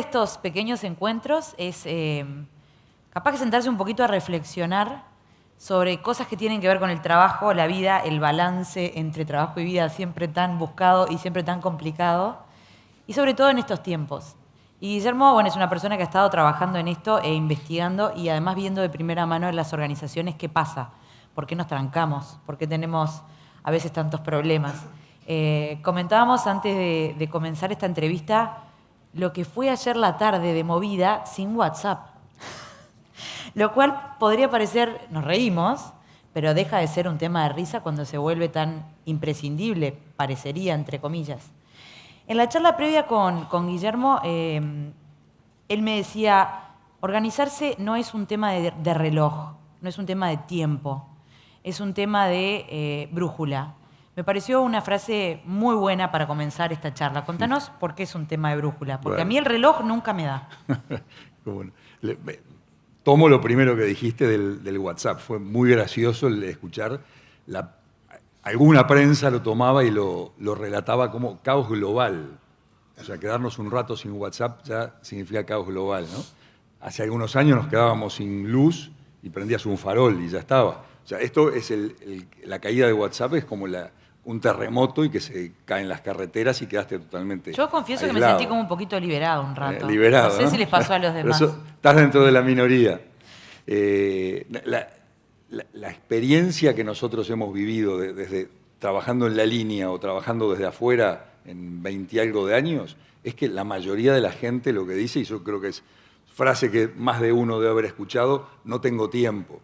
estos pequeños encuentros es capaz que sentarse un poquito a reflexionar sobre cosas que tienen que ver con el trabajo, la vida, el balance entre trabajo y vida siempre tan buscado y siempre tan complicado, y sobre todo en estos tiempos. Y Guillermo, bueno, es una persona que ha estado trabajando en esto e investigando y además viendo de primera mano en las organizaciones qué pasa, por qué nos trancamos, por qué tenemos a veces tantos problemas. Comentábamos antes de comenzar esta entrevista lo que fue ayer la tarde de movida sin WhatsApp. Lo cual podría parecer, nos reímos, pero deja de ser un tema de risa cuando se vuelve tan imprescindible, parecería, entre comillas. En la charla previa con Guillermo, él me decía, organizarse no es un tema de reloj, no es un tema de tiempo, es un tema de brújula. Me pareció una frase muy buena para comenzar esta charla. Contanos por qué es un tema de brújula, porque a mí el reloj nunca me da. Bueno, tomo lo primero que dijiste del WhatsApp. Fue muy gracioso el escuchar. Alguna prensa lo tomaba y lo relataba como caos global. O sea, quedarnos un rato sin WhatsApp ya significa caos global, ¿no? Hace algunos años nos quedábamos sin luz y prendías un farol y ya estaba. O sea, esto es la caída de WhatsApp es como un terremoto y que se caen las carreteras y quedaste totalmente Yo confieso aislado. que me sentí como un poquito liberado un rato. Liberado, no sé si les pasó a los demás. Pero estás dentro de la minoría. La experiencia que nosotros hemos vivido desde trabajando en la línea o trabajando desde afuera en 20 y algo de años, es que la mayoría de la gente lo que dice, y yo creo que es frase que más de uno debe haber escuchado, no tengo tiempo.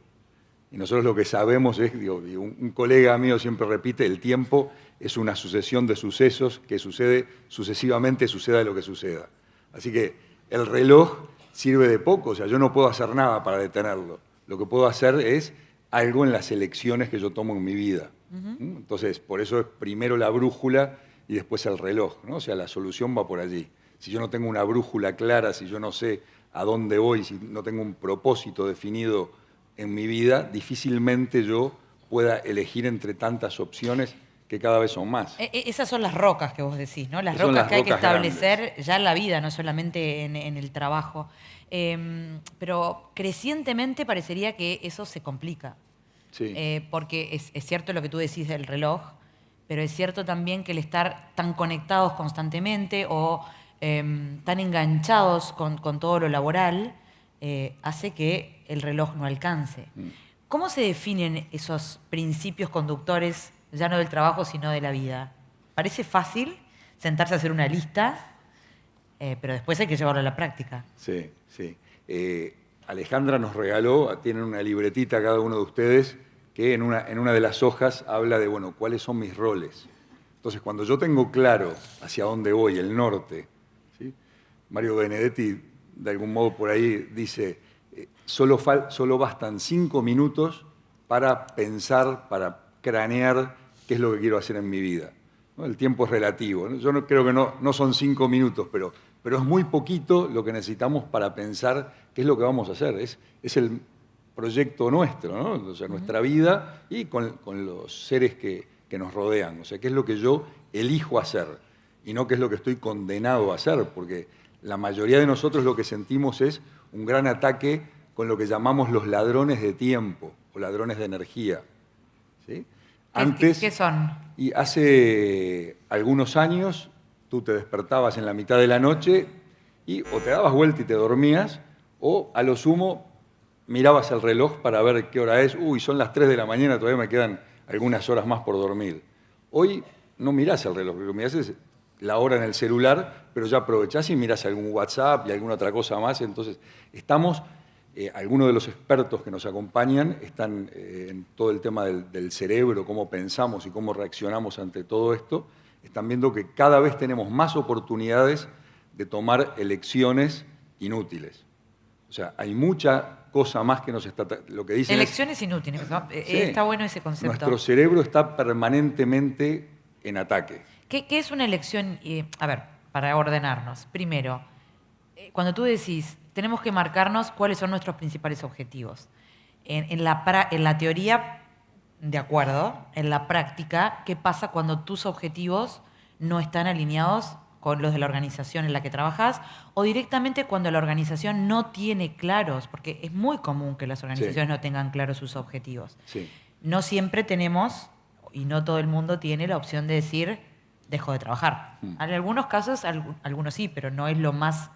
Y nosotros lo que sabemos es, un colega mío siempre repite, el tiempo es una sucesión de sucesos que sucede sucesivamente, suceda lo que suceda. Así que el reloj sirve de poco, o sea, yo no puedo hacer nada para detenerlo. Lo que puedo hacer es algo en las elecciones que yo tomo en mi vida. Entonces, por eso es primero la brújula y después el reloj, ¿no? O sea, la solución va por allí. Si yo no tengo una brújula clara, si yo no sé a dónde voy, si no tengo un propósito definido en mi vida, difícilmente yo pueda elegir entre tantas opciones que cada vez son más. Esas son las rocas que vos decís, ¿no? Las Son rocas las que hay que rocas establecer grandes. ya en la vida, no solamente en el trabajo. Pero crecientemente parecería que eso se complica. Sí. Porque es cierto lo que tú decís del reloj, pero es cierto también que el estar tan conectados constantemente o tan enganchados con todo lo laboral hace que el reloj no alcance. ¿Cómo se definen esos principios conductores, ya no del trabajo, sino de la vida? Parece fácil sentarse a hacer una lista, pero después hay que llevarlo a la práctica. Sí, sí. Alejandra nos regaló, tienen una libretita cada uno de ustedes, que en una de las hojas habla de, bueno, cuáles son mis roles. Entonces, cuando yo tengo claro hacia dónde voy, el norte, ¿sí? Mario Benedetti, de algún modo por ahí, dice, solo bastan 5 minutos para pensar, para cranear qué es lo que quiero hacer en mi vida, ¿no? El tiempo es relativo, ¿no? Yo no creo que no son 5 minutos, pero es muy poquito lo que necesitamos para pensar qué es lo que vamos a hacer. Es el proyecto nuestro, ¿no? O sea, nuestra vida y con los seres que nos rodean. O sea, qué es lo que yo elijo hacer y no qué es lo que estoy condenado a hacer, porque la mayoría de nosotros lo que sentimos es un gran ataque con lo que llamamos los ladrones de tiempo o ladrones de energía. ¿Sí? Antes, ¿Qué son? Y hace algunos años tú te despertabas en la mitad de la noche y o te dabas vuelta y te dormías, o a lo sumo mirabas el reloj para ver qué hora es. Uy, son las 3 de la mañana, todavía me quedan algunas horas más por dormir. Hoy no mirás el reloj, lo que mirás es la hora en el celular, pero ya aprovechás y mirás algún WhatsApp y alguna otra cosa más. Entonces, estamos, algunos de los expertos que nos acompañan están en todo el tema del cerebro, cómo pensamos y cómo reaccionamos ante todo esto. Están viendo que cada vez tenemos más oportunidades de tomar elecciones inútiles. O sea, hay mucha cosa más que nos está... Lo que dicen elecciones inútiles. Sí, está bueno ese concepto. Nuestro cerebro está permanentemente en ataque. ¿Qué es una elección? A ver, para ordenarnos. Primero, cuando tú decís, tenemos que marcarnos cuáles son nuestros principales objetivos. En la teoría, de acuerdo. En la práctica, ¿qué pasa cuando tus objetivos no están alineados con los de la organización en la que trabajás, o directamente cuando la organización no tiene claros, porque es muy común que las organizaciones no tengan claros sus objetivos. Sí. No siempre tenemos, y no todo el mundo tiene la opción de decir, dejo de trabajar. En algunos casos, algunos sí, pero no es lo más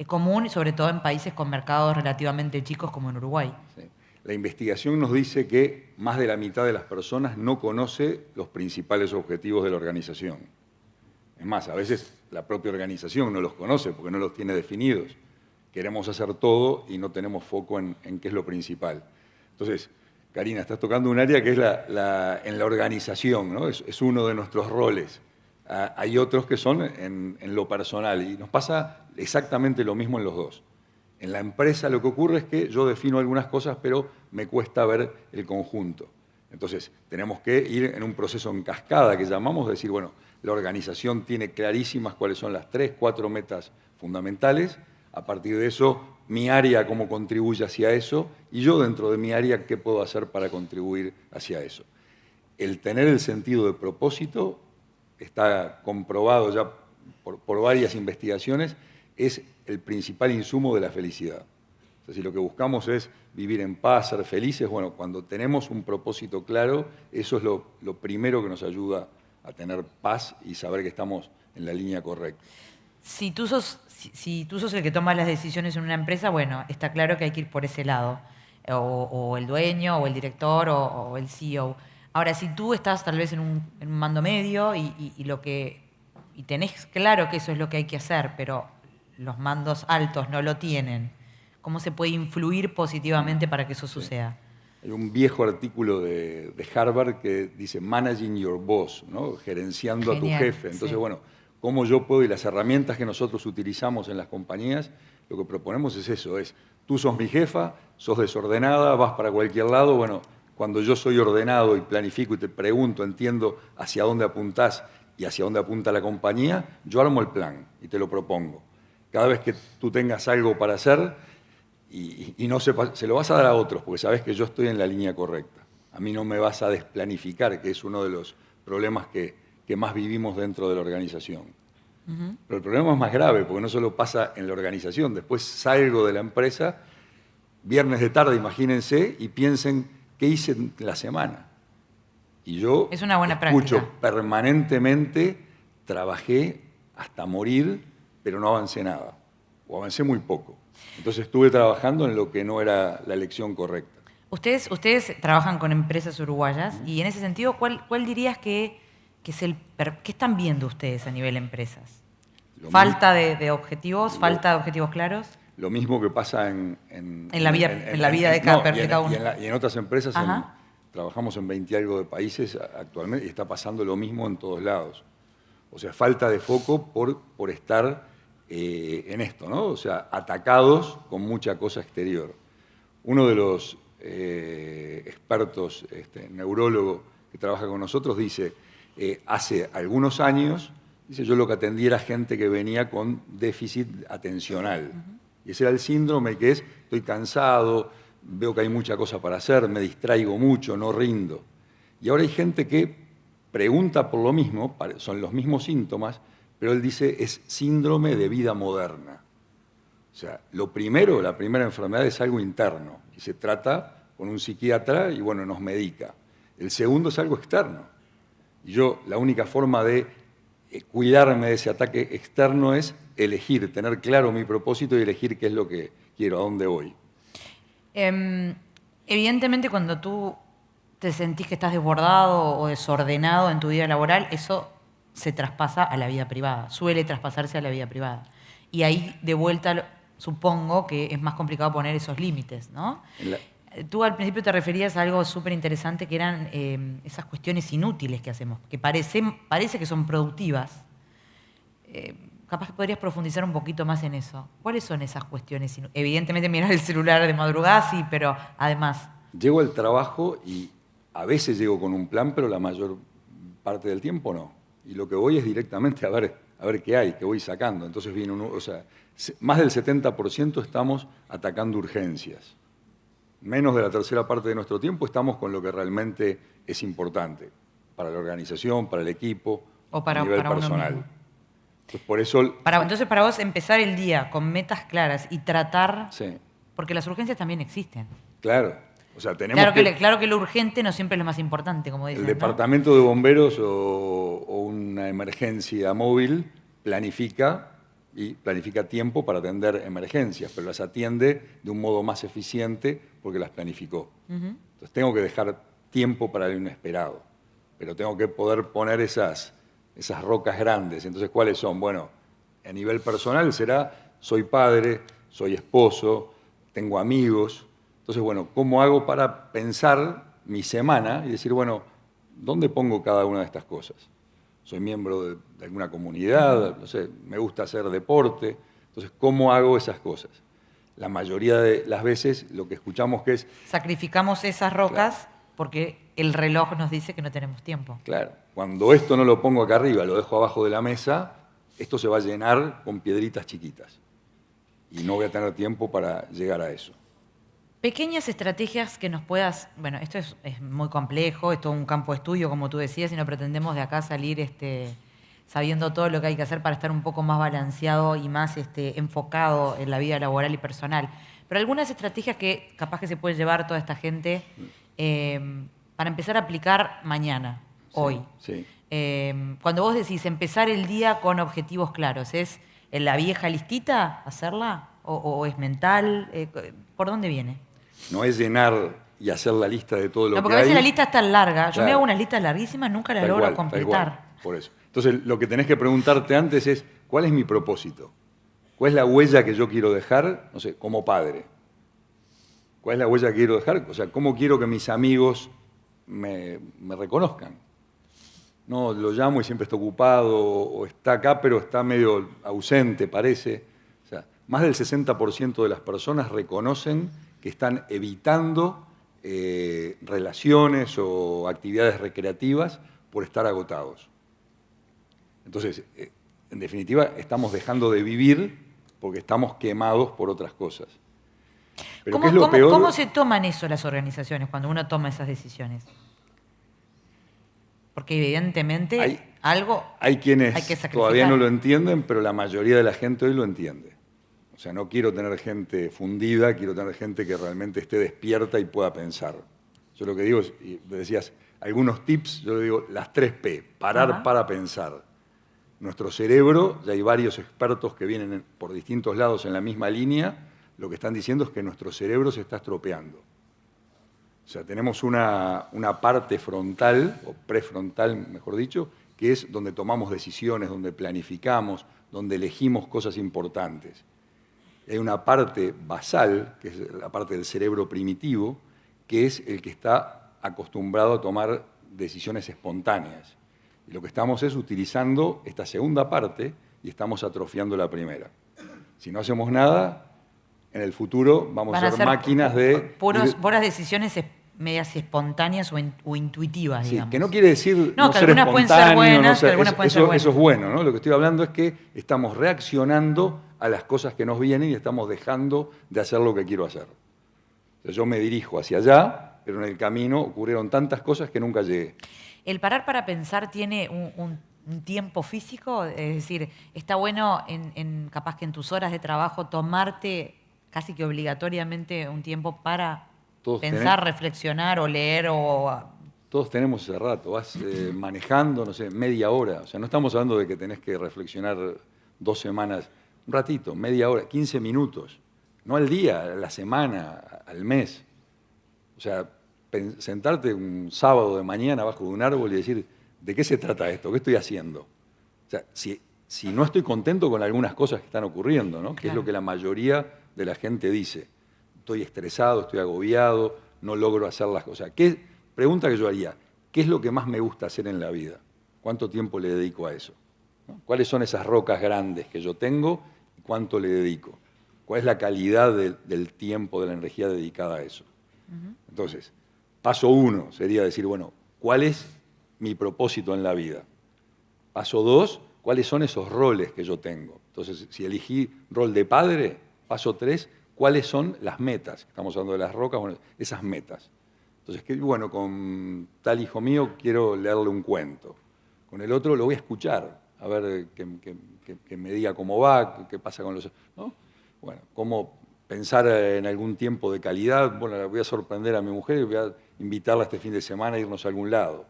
común, sobre todo en países con mercados relativamente chicos como en Uruguay. Sí. La investigación nos dice que más de la mitad de las personas no conoce los principales objetivos de la organización. Es más, a veces la propia organización no los conoce porque no los tiene definidos. Queremos hacer todo y no tenemos foco en qué es lo principal. Entonces, Karina, estás tocando un área que es en la organización, ¿no? Es uno de nuestros roles. Hay otros que son en lo personal y nos pasa exactamente lo mismo en los dos. En la empresa lo que ocurre es que yo defino algunas cosas, pero me cuesta ver el conjunto. Entonces, tenemos que ir en un proceso en cascada que llamamos, decir, bueno, la organización tiene clarísimas cuáles son las 3, 4 metas fundamentales. A partir de eso, mi área cómo contribuye hacia eso y yo dentro de mi área qué puedo hacer para contribuir hacia eso. El tener el sentido de propósito está comprobado ya por varias investigaciones, es el principal insumo de la felicidad. O sea, si lo que buscamos es vivir en paz, ser felices, bueno, cuando tenemos un propósito claro, eso es lo primero que nos ayuda a tener paz y saber que estamos en la línea correcta. Si tú sos el que toma las decisiones en una empresa, bueno, está claro que hay que ir por ese lado. O el dueño, o el director, o el CEO. Ahora, si tú estás tal vez en un mando medio y tenés claro que eso es lo que hay que hacer, pero los mandos altos no lo tienen, ¿cómo se puede influir positivamente para que eso suceda? Hay un viejo artículo de Harvard que dice managing your boss, ¿no? Gerenciando Genial, a tu jefe. Entonces, sí. bueno, cómo yo puedo, y las herramientas que nosotros utilizamos en las compañías, lo que proponemos es eso, es tú sos mi jefa, sos desordenada, vas para cualquier lado, bueno, cuando yo soy ordenado y planifico y te pregunto, entiendo hacia dónde apuntás y hacia dónde apunta la compañía, yo armo el plan y te lo propongo. Cada vez que tú tengas algo para hacer y no sepas, se lo vas a dar a otros, porque sabes que yo estoy en la línea correcta. A mí no me vas a desplanificar, que es uno de los problemas que más vivimos dentro de la organización. Pero el problema es más grave, porque no solo pasa en la organización, después salgo de la empresa, viernes de tarde, imagínense, y piensen qué hice en la semana. Y yo es una buena escucho práctica. Permanentemente, trabajé hasta morir, pero no avancé nada, o avancé muy poco. Entonces estuve trabajando en lo que no era la elección correcta. Ustedes trabajan con empresas uruguayas y en ese sentido, ¿cuál dirías que qué están viendo ustedes a nivel empresas? ¿Falta de objetivos? ¿Falta de objetivos claros? Lo mismo que pasa en la vida de cada uno. Y en otras empresas, trabajamos en 20 y algo de países actualmente y está pasando lo mismo en todos lados. O sea, falta de foco por estar en esto, ¿no? O sea, atacados con mucha cosa exterior. Uno de los expertos, neurólogo que trabaja con nosotros, dice, hace algunos años, dice, yo lo que atendía era gente que venía con déficit atencional. Y ese era el síndrome que es, estoy cansado, veo que hay mucha cosa para hacer, me distraigo mucho, no rindo. Y ahora hay gente que pregunta por lo mismo, son los mismos síntomas, pero él dice, es síndrome de vida moderna. O sea, la primera enfermedad es algo interno, y se trata con un psiquiatra y, bueno, nos medica. El segundo es algo externo. Y yo, la única forma de cuidarme de ese ataque externo es elegir, tener claro mi propósito y elegir qué es lo que quiero, a dónde voy. Evidentemente, cuando tú te sentís que estás desbordado o desordenado en tu vida laboral, eso se traspasa a la vida privada, suele traspasarse a la vida privada. Y ahí, de vuelta, supongo que es más complicado poner esos límites, ¿no? Tú al principio te referías a algo súper interesante, que eran esas cuestiones inútiles que hacemos, que parece que son productivas. Capaz que podrías profundizar un poquito más en eso. ¿Cuáles son esas cuestiones inútiles? Evidentemente mirar el celular de madrugada, sí, pero además... Llego al trabajo y a veces llego con un plan, pero la mayor parte del tiempo no. Y lo que voy es directamente a ver qué hay, qué voy sacando. Entonces viene uno, o sea, más del 70% estamos atacando urgencias. Menos de la tercera parte de nuestro tiempo estamos con lo que realmente es importante para la organización, para el equipo, o para, a nivel para personal. Uno mismo. Entonces, por eso... Entonces, para vos, empezar el día con metas claras y tratar... Sí, Porque las urgencias también existen. claro. O sea, tenemos Claro que lo urgente no siempre es lo más importante, como dicen, el ¿no? departamento de bomberos o una emergencia móvil planifica y planifica tiempo para atender emergencias, pero las atiende de un modo más eficiente porque las planificó. Entonces tengo que dejar tiempo para el inesperado, pero tengo que poder poner esas rocas grandes. Entonces, ¿cuáles son? Bueno, a nivel personal será, soy padre, soy esposo, tengo amigos. Entonces, bueno, ¿cómo hago para pensar mi semana y decir, bueno, ¿dónde pongo cada una de estas cosas? Soy miembro de alguna comunidad, no sé, me gusta hacer deporte. Entonces, ¿cómo hago esas cosas? La mayoría de las veces lo que escuchamos que es... Sacrificamos esas rocas porque el reloj nos dice que no tenemos tiempo. Claro, cuando esto no lo pongo acá arriba, lo dejo abajo de la mesa, esto se va a llenar con piedritas chiquitas. Y no voy a tener tiempo para llegar a eso. Pequeñas estrategias que nos puedas... Bueno, esto es muy complejo, es todo un campo de estudio, como tú decías, y no pretendemos de acá salir sabiendo todo lo que hay que hacer para estar un poco más balanceado y más enfocado en la vida laboral y personal. Pero algunas estrategias que capaz que se puede llevar toda esta gente para empezar a aplicar mañana, hoy. Sí. Cuando vos decís empezar el día con objetivos claros, ¿es en la vieja listita hacerla? ¿O es mental? ¿Por dónde viene? No es llenar y hacer la lista de todo lo que hay. No, porque a veces la lista es tan larga. Yo Claro. me hago unas listas larguísimas, nunca las Tal logro cual, completar. tal cual, por eso. Entonces, lo que tenés que preguntarte antes es, ¿cuál es mi propósito? ¿Cuál es la huella que yo quiero dejar, no sé, como padre? ¿Cuál es la huella que quiero dejar? O sea, ¿cómo quiero que mis amigos me reconozcan? No, lo llamo y siempre está ocupado, o está acá, pero está medio ausente, parece. O sea, más del 60% de las personas reconocen que están evitando relaciones o actividades recreativas por estar agotados. Entonces, en definitiva, estamos dejando de vivir porque estamos quemados por otras cosas. Pero ¿qué es lo peor? ¿Cómo se toman eso las organizaciones cuando uno toma esas decisiones? Porque evidentemente hay quienes hay que sacrificar. todavía no lo entienden, pero la mayoría de la gente hoy lo entiende. O sea, no quiero tener gente fundida, quiero tener gente que realmente esté despierta y pueda pensar. Yo lo que digo es, y decías, algunos tips, yo le digo las 3P, parar para pensar. Nuestro cerebro, ya hay varios expertos que vienen por distintos lados en la misma línea, lo que están diciendo es que nuestro cerebro se está estropeando. O sea, tenemos una parte frontal, o prefrontal, mejor dicho, que es donde tomamos decisiones, donde planificamos, donde elegimos cosas importantes. Hay una parte basal, que es la parte del cerebro primitivo, que es el que está acostumbrado a tomar decisiones espontáneas. Y lo que estamos es utilizando esta segunda parte y estamos atrofiando la primera. Si no hacemos nada, en el futuro vamos a ser máquinas de... puras decisiones medias espontáneas o intuitivas, digamos. Sí, que no quiere decir no ser que algunas pueden ser buenas, que algunas pueden ser buenas. Eso es bueno, ¿no? Lo que estoy hablando es que estamos reaccionando a las cosas que nos vienen y estamos dejando de hacer lo que quiero hacer. Entonces yo me dirijo hacia allá, pero en el camino ocurrieron tantas cosas que nunca llegué. ¿El parar para pensar tiene un tiempo físico? Es decir, ¿está bueno capaz que en tus horas de trabajo tomarte casi que obligatoriamente un tiempo para pensar, reflexionar o leer o... Todos tenemos ese rato, vas manejando, no sé, media hora. O sea, no estamos hablando de que tenés que reflexionar 2 semanas, un ratito, media hora, 15 minutos. No al día, a la semana, al mes. O sea, sentarte un sábado de mañana abajo de un árbol y decir, ¿de qué se trata esto? ¿Qué estoy haciendo? O sea, si no estoy contento con algunas cosas que están ocurriendo, ¿no? Claro. Que es lo que la mayoría de la gente dice. Estoy estresado, estoy agobiado, no logro hacer las cosas. Pregunta que yo haría, ¿qué es lo que más me gusta hacer en la vida? ¿Cuánto tiempo le dedico a eso? ¿No? ¿Cuáles son esas rocas grandes que yo tengo y cuánto le dedico? ¿Cuál es la calidad del tiempo, de la energía dedicada a eso? Entonces, paso 1 sería decir, bueno, ¿cuál es mi propósito en la vida? Paso 2, ¿cuáles son esos roles que yo tengo? Entonces, si elegí rol de padre, paso 3, ¿cuáles son las metas? Estamos hablando de las rocas, bueno, esas metas. Entonces, con tal hijo mío quiero leerle un cuento. Con el otro lo voy a escuchar, a ver que me diga cómo va, qué pasa con los... ¿no? Bueno, cómo pensar en algún tiempo de calidad. Bueno, la voy a sorprender a mi mujer y voy a invitarla este fin de semana a irnos a algún lado.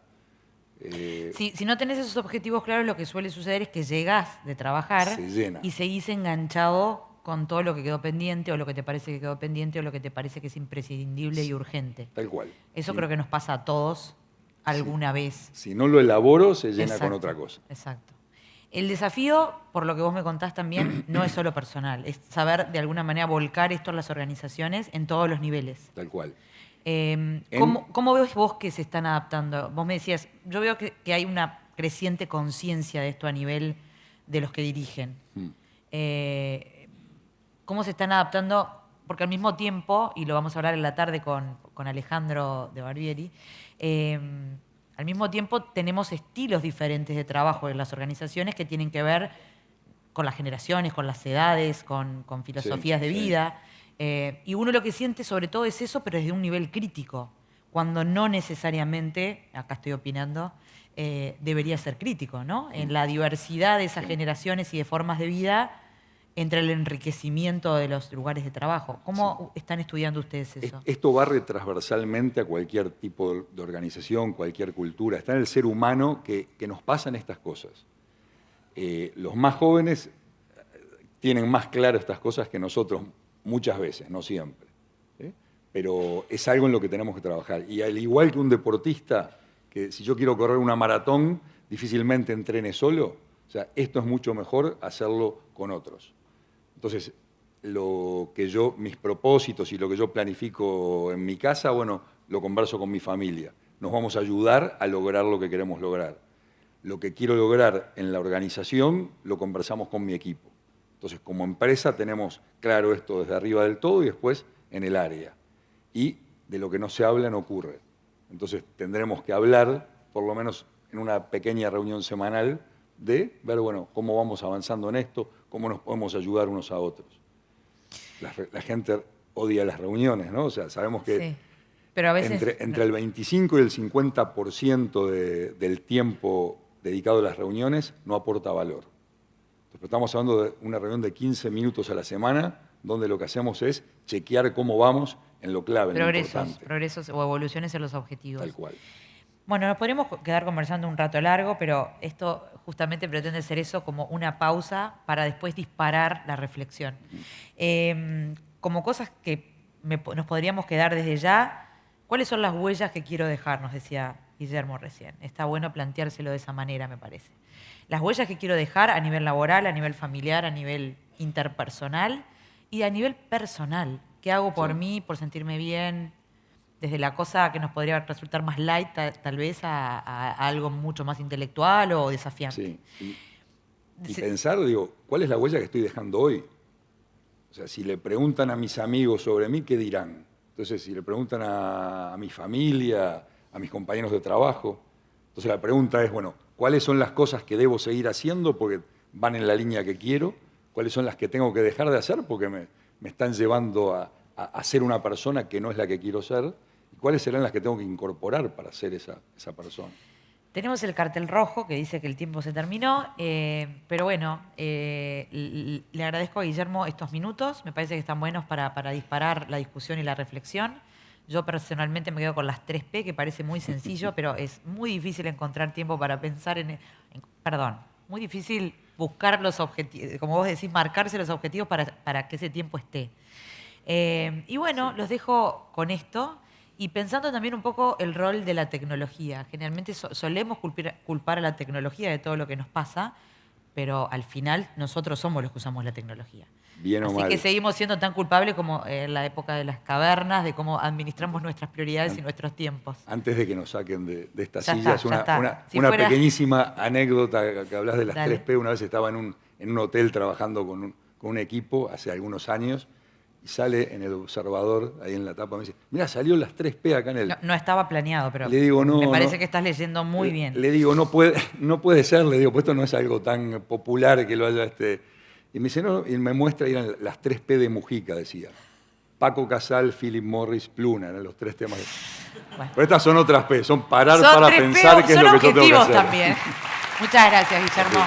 Si no tenés esos objetivos claros, lo que suele suceder es que llegás de trabajar Se llena. y seguís enganchado con todo lo que quedó pendiente o lo que te parece que quedó pendiente o lo que te parece que es imprescindible y urgente. Tal cual. Eso Sí. creo que nos pasa a todos alguna vez. Si no lo elaboro, se llena Exacto, con otra cosa. Exacto. El desafío, por lo que vos me contás también, no es solo personal, es saber de alguna manera volcar esto a las organizaciones en todos los niveles. Tal cual. ¿Cómo ves vos que se están adaptando? Vos me decías, yo veo que hay una creciente conciencia de esto a nivel de los que dirigen. ¿Cómo se están adaptando? Porque al mismo tiempo, y lo vamos a hablar en la tarde con Alejandro de Barbieri, al mismo tiempo tenemos estilos diferentes de trabajo en las organizaciones que tienen que ver con las generaciones, con las edades, con filosofías de vida. Y uno lo que siente sobre todo es eso, pero desde un nivel crítico, cuando no necesariamente, acá estoy opinando, debería ser crítico, ¿no? En la diversidad de esas generaciones y de formas de vida, entre el enriquecimiento de los lugares de trabajo. ¿Cómo están estudiando ustedes eso? Esto barre transversalmente a cualquier tipo de organización, cualquier cultura. Está en el ser humano que nos pasan estas cosas. Los más jóvenes tienen más claro estas cosas que nosotros muchas veces, no siempre. Pero es algo en lo que tenemos que trabajar. Y al igual que un deportista, que si yo quiero correr una maratón, difícilmente entrene solo. O sea, esto es mucho mejor hacerlo con otros. Entonces, mis propósitos y lo que yo planifico en mi casa, bueno, lo converso con mi familia. Nos vamos a ayudar a lograr lo que queremos lograr. Lo que quiero lograr en la organización, lo conversamos con mi equipo. Entonces, como empresa tenemos claro esto desde arriba del todo y después en el área. Y de lo que no se habla no ocurre. Entonces, tendremos que hablar, por lo menos en una pequeña reunión semanal, de ver, bueno, cómo vamos avanzando en esto, cómo nos podemos ayudar unos a otros. La gente odia las reuniones, ¿no? O sea, sabemos que Sí, pero a veces entre el 25 y el 50% del tiempo dedicado a las reuniones no aporta valor. Entonces, estamos hablando de una reunión de 15 minutos a la semana, donde lo que hacemos es chequear cómo vamos en lo clave, en lo importante. Progresos o evoluciones en los objetivos. Tal cual. Bueno, nos podríamos quedar conversando un rato largo, pero esto justamente pretende ser eso como una pausa para después disparar la reflexión. Como cosas que nos podríamos quedar desde ya, ¿cuáles son las huellas que quiero dejar? Nos decía Guillermo recién. Está bueno planteárselo de esa manera, me parece. Las huellas que quiero dejar a nivel laboral, a nivel familiar, a nivel interpersonal y a nivel personal. ¿Qué hago por mí, por sentirme bien? Desde la cosa que nos podría resultar más light, tal vez, a algo mucho más intelectual o desafiante. Sí. Y pensar, digo, ¿cuál es la huella que estoy dejando hoy? O sea, si le preguntan a mis amigos sobre mí, ¿qué dirán? Entonces, si le preguntan a mi familia, a mis compañeros de trabajo, entonces la pregunta es, bueno, ¿cuáles son las cosas que debo seguir haciendo porque van en la línea que quiero? ¿Cuáles son las que tengo que dejar de hacer porque me están llevando a ser una persona que no es la que quiero ser? ¿Cuáles serán las que tengo que incorporar para ser esa persona? Tenemos el cartel rojo que dice que el tiempo se terminó, pero bueno, le agradezco a Guillermo estos minutos, me parece que están buenos para disparar la discusión y la reflexión. Yo personalmente me quedo con las 3P, que parece muy sencillo, pero es muy difícil encontrar tiempo para pensar muy difícil buscar los objetivos, como vos decís, marcarse los objetivos para que ese tiempo esté. Y bueno, los dejo con esto. Y pensando también un poco el rol de la tecnología. Generalmente solemos culpar a la tecnología de todo lo que nos pasa, pero al final nosotros somos los que usamos la tecnología. Bien o mal. Así que seguimos siendo tan culpables como en la época de las cavernas, de cómo administramos nuestras prioridades y nuestros tiempos. Antes de que nos saquen de estas Ya sillas, está. una pequeñísima anécdota que hablas de las 3P. Una vez estaba en un hotel trabajando con un equipo hace algunos años. Y sale en el observador, ahí en la tapa, me dice, mira, salió las 3P acá en el... No estaba planeado, pero le digo, me parece que estás leyendo muy bien. Le digo, no puede ser, le digo, pues esto no es algo tan popular que lo haya... Y me dice, no, y me muestra, eran las 3P de Mujica, decía. Paco Casal, Philip Morris, Pluna, eran los 3 temas. Bueno. Pero estas son otras P, son parar para pensar qué es lo que yo tengo que hacer. Son objetivos también. Muchas gracias, Guillermo.